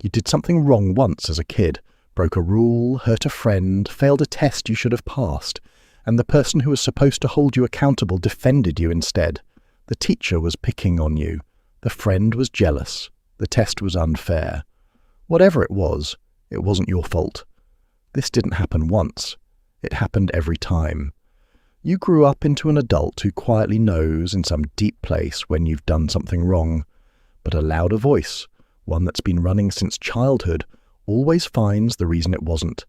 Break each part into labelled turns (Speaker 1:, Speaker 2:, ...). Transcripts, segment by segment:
Speaker 1: You did something wrong once as a kid, broke a rule, hurt a friend, failed a test you should have passed, and the person who was supposed to hold you accountable defended you instead. The teacher was picking on you. The friend was jealous. The test was unfair. Whatever it wasn't your fault. This didn't happen once. It happened every time. You grew up into an adult who quietly knows in some deep place when you've done something wrong, but a louder voice, one that's been running since childhood, always finds the reason it wasn't.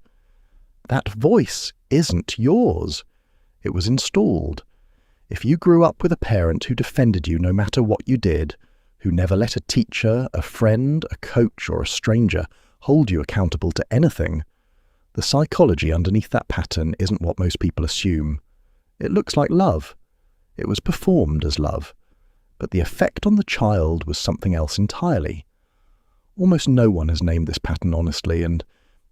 Speaker 1: That voice isn't yours. It was installed. If you grew up with a parent who defended you no matter what you did, who never let a teacher, a friend, a coach, or a stranger hold you accountable to anything, the psychology underneath that pattern isn't what most people assume. It looks like love. It was performed as love. But the effect on the child was something else entirely. Almost no one has named this pattern honestly, and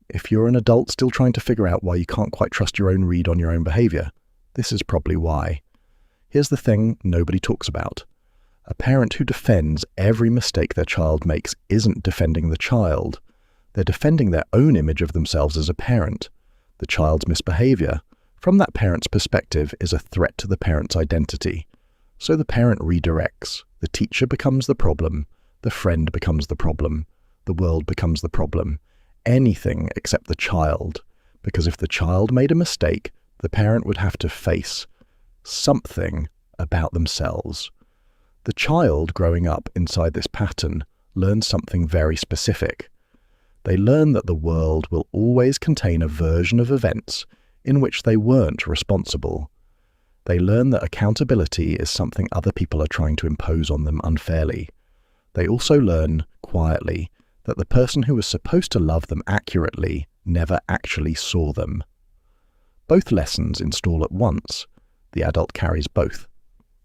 Speaker 1: if you're an adult still trying to figure out why you can't quite trust your own read on your own behavior, this is probably why. Here's the thing nobody talks about. A parent who defends every mistake their child makes isn't defending the child. They're defending their own image of themselves as a parent. The child's misbehavior, from that parent's perspective, is a threat to the parent's identity. So the parent redirects. The teacher becomes the problem. The friend becomes the problem. The world becomes the problem. Anything except the child. Because if the child made a mistake, the parent would have to face something about themselves. The child growing up inside this pattern learns something very specific. They learn that the world will always contain a version of events in which they weren't responsible. They learn that accountability is something other people are trying to impose on them unfairly. They also learn, quietly, that the person who was supposed to love them accurately never actually saw them. Both lessons install at once. The adult carries both.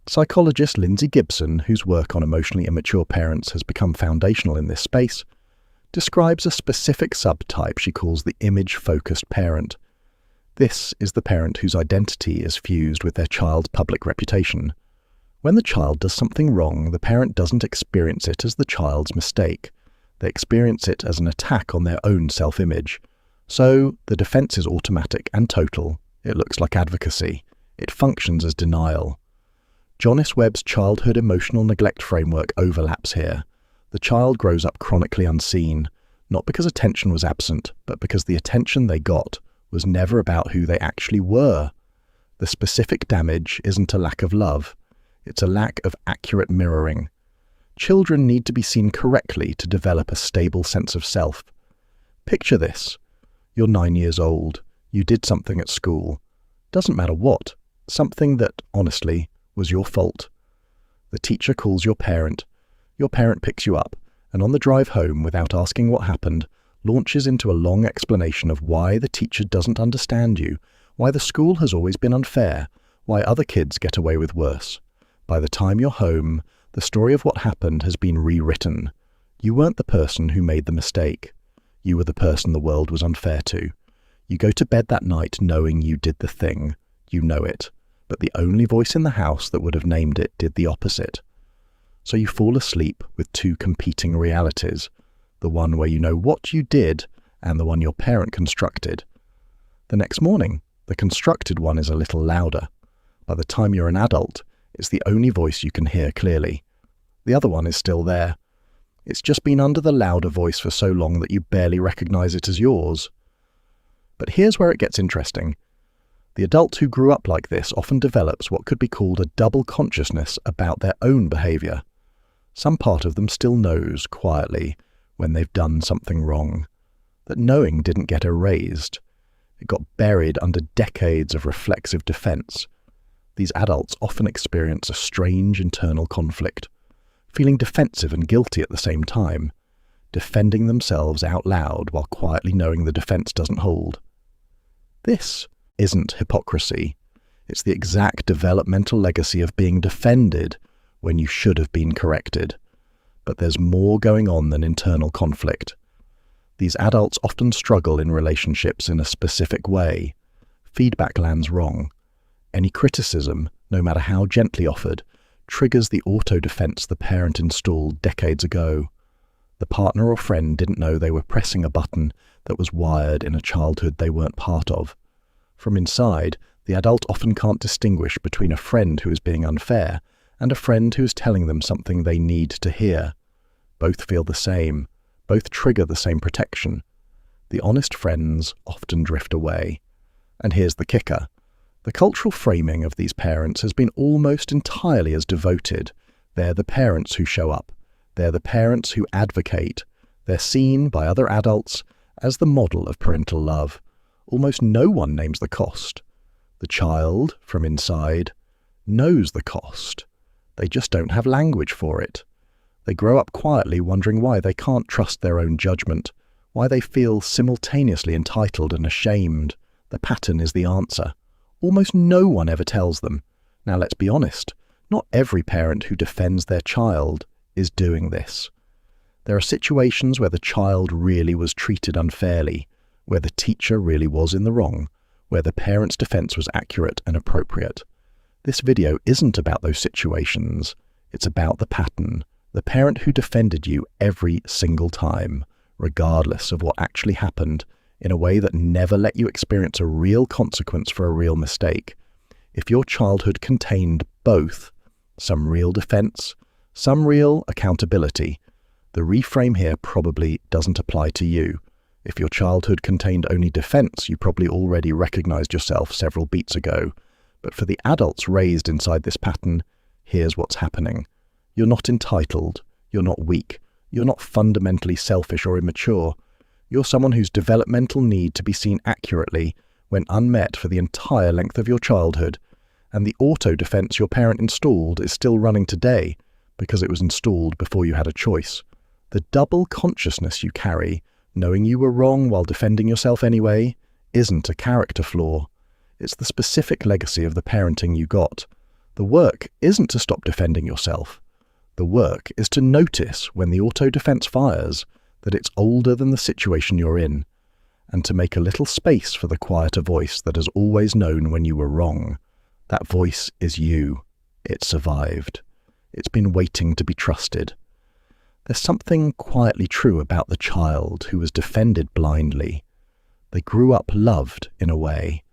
Speaker 1: Psychologist Lindsay Gibson, whose work on emotionally immature parents has become foundational in this space, describes a specific subtype she calls the image-focused parent. This is the parent whose identity is fused with their child's public reputation. When the child does something wrong, the parent doesn't experience it as the child's mistake. They experience it as an attack on their own self-image. So, the defense is automatic and total. It looks like advocacy. It functions as denial. Jonas Webb's childhood emotional neglect framework overlaps here. The child grows up chronically unseen, not because attention was absent, but because the attention they got was never about who they actually were. The specific damage isn't a lack of love. It's a lack of accurate mirroring. Children need to be seen correctly to develop a stable sense of self. Picture this. You're 9 years old. You did something at school. Doesn't matter what. Something that, honestly, was your fault. The teacher calls your parent. Your parent picks you up, and on the drive home, without asking what happened, launches into a long explanation of why the teacher doesn't understand you, why the school has always been unfair, why other kids get away with worse. By the time you're home, the story of what happened has been rewritten. You weren't the person who made the mistake. You were the person the world was unfair to. You go to bed that night knowing you did the thing. You know it. But the only voice in the house that would have named it did the opposite. So you fall asleep with two competing realities. The one where you know what you did and the one your parent constructed. The next morning, the constructed one is a little louder. By the time you're an adult, it's the only voice you can hear clearly. The other one is still there. It's just been under the louder voice for so long that you barely recognize it as yours. But here's where it gets interesting. The adult who grew up like this often develops what could be called a double consciousness about their own behavior. Some part of them still knows, quietly, when they've done something wrong. That knowing didn't get erased. It got buried under decades of reflexive defense. These adults often experience a strange internal conflict, feeling defensive and guilty at the same time, defending themselves out loud while quietly knowing the defense doesn't hold. This isn't hypocrisy. It's the exact developmental legacy of being defended when you should have been corrected. But there's more going on than internal conflict. These adults often struggle in relationships in a specific way. Feedback lands wrong. Any criticism, no matter how gently offered, triggers the auto-defense the parent installed decades ago. The partner or friend didn't know they were pressing a button that was wired in a childhood they weren't part of. From inside, the adult often can't distinguish between a friend who is being unfair and a friend who is telling them something they need to hear. Both feel the same. Both trigger the same protection. The honest friends often drift away. And here's the kicker. The cultural framing of these parents has been almost entirely as devoted. They're the parents who show up. They're the parents who advocate. They're seen by other adults as the model of parental love. Almost no one names the cost. The child, from inside, knows the cost. They just don't have language for it. They grow up quietly wondering why they can't trust their own judgment, why they feel simultaneously entitled and ashamed. The pattern is the answer. Almost no one ever tells them. Now let's be honest, not every parent who defends their child is doing this. There are situations where the child really was treated unfairly, where the teacher really was in the wrong, where the parent's defense was accurate and appropriate. This video isn't about those situations. It's about the pattern, the parent who defended you every single time, regardless of what actually happened, in a way that never let you experience a real consequence for a real mistake. If your childhood contained both, some real defense, some real accountability, the reframe here probably doesn't apply to you. If your childhood contained only defense, you probably already recognized yourself several beats ago. But for the adults raised inside this pattern, here's what's happening. You're not entitled. You're not weak. You're not fundamentally selfish or immature. You're someone whose developmental need to be seen accurately went unmet for the entire length of your childhood, and the auto-defense your parent installed is still running today because it was installed before you had a choice. The double consciousness you carry, knowing you were wrong while defending yourself anyway, isn't a character flaw. It's the specific legacy of the parenting you got. The work isn't to stop defending yourself. The work is to notice when the auto-defense fires that it's older than the situation you're in, and to make a little space for the quieter voice that has always known when you were wrong. That voice is you. It survived. It's been waiting to be trusted. There's something quietly true about the child who was defended blindly. They grew up loved in a way.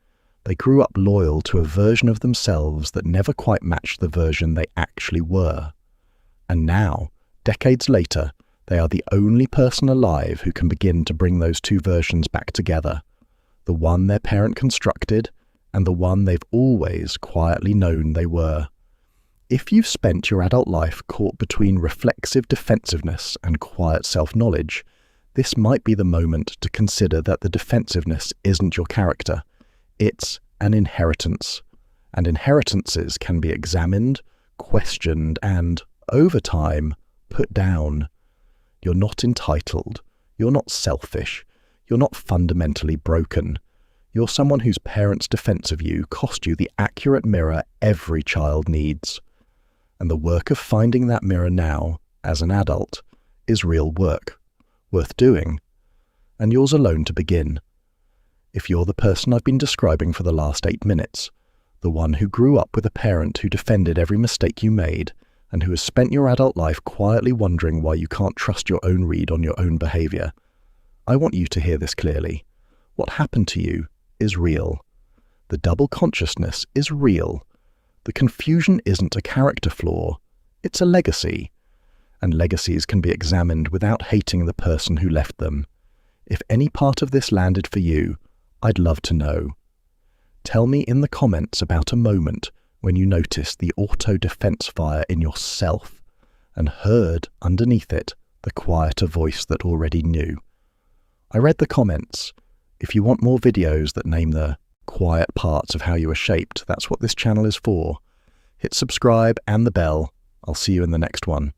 Speaker 1: They grew up loyal to a version of themselves that never quite matched the version they actually were. And now, decades later, they are the only person alive who can begin to bring those two versions back together. The one their parent constructed, and the one they've always quietly known they were. If you've spent your adult life caught between reflexive defensiveness and quiet self-knowledge, this might be the moment to consider that the defensiveness isn't your character. It's an inheritance. And inheritances can be examined, questioned, and, over time, put down. You're not entitled. You're not selfish. You're not fundamentally broken. You're someone whose parents' defense of you cost you the accurate mirror every child needs. And the work of finding that mirror now, as an adult, is real work, worth doing, and yours alone to begin. If you're the person I've been describing for the last 8 minutes, the one who grew up with a parent who defended every mistake you made, and who has spent your adult life quietly wondering why you can't trust your own read on your own behavior, I want you to hear this clearly. What happened to you is real. The double consciousness is real. The confusion isn't a character flaw, it's a legacy. And legacies can be examined without hating the person who left them. If any part of this landed for you, I'd love to know. Tell me in the comments about a moment when you noticed the auto-defense fire in yourself and heard underneath it the quieter voice that already knew. I read the comments. If you want more videos that name the quiet parts of how you were shaped, that's what this channel is for. Hit subscribe and the bell. I'll see you in the next one.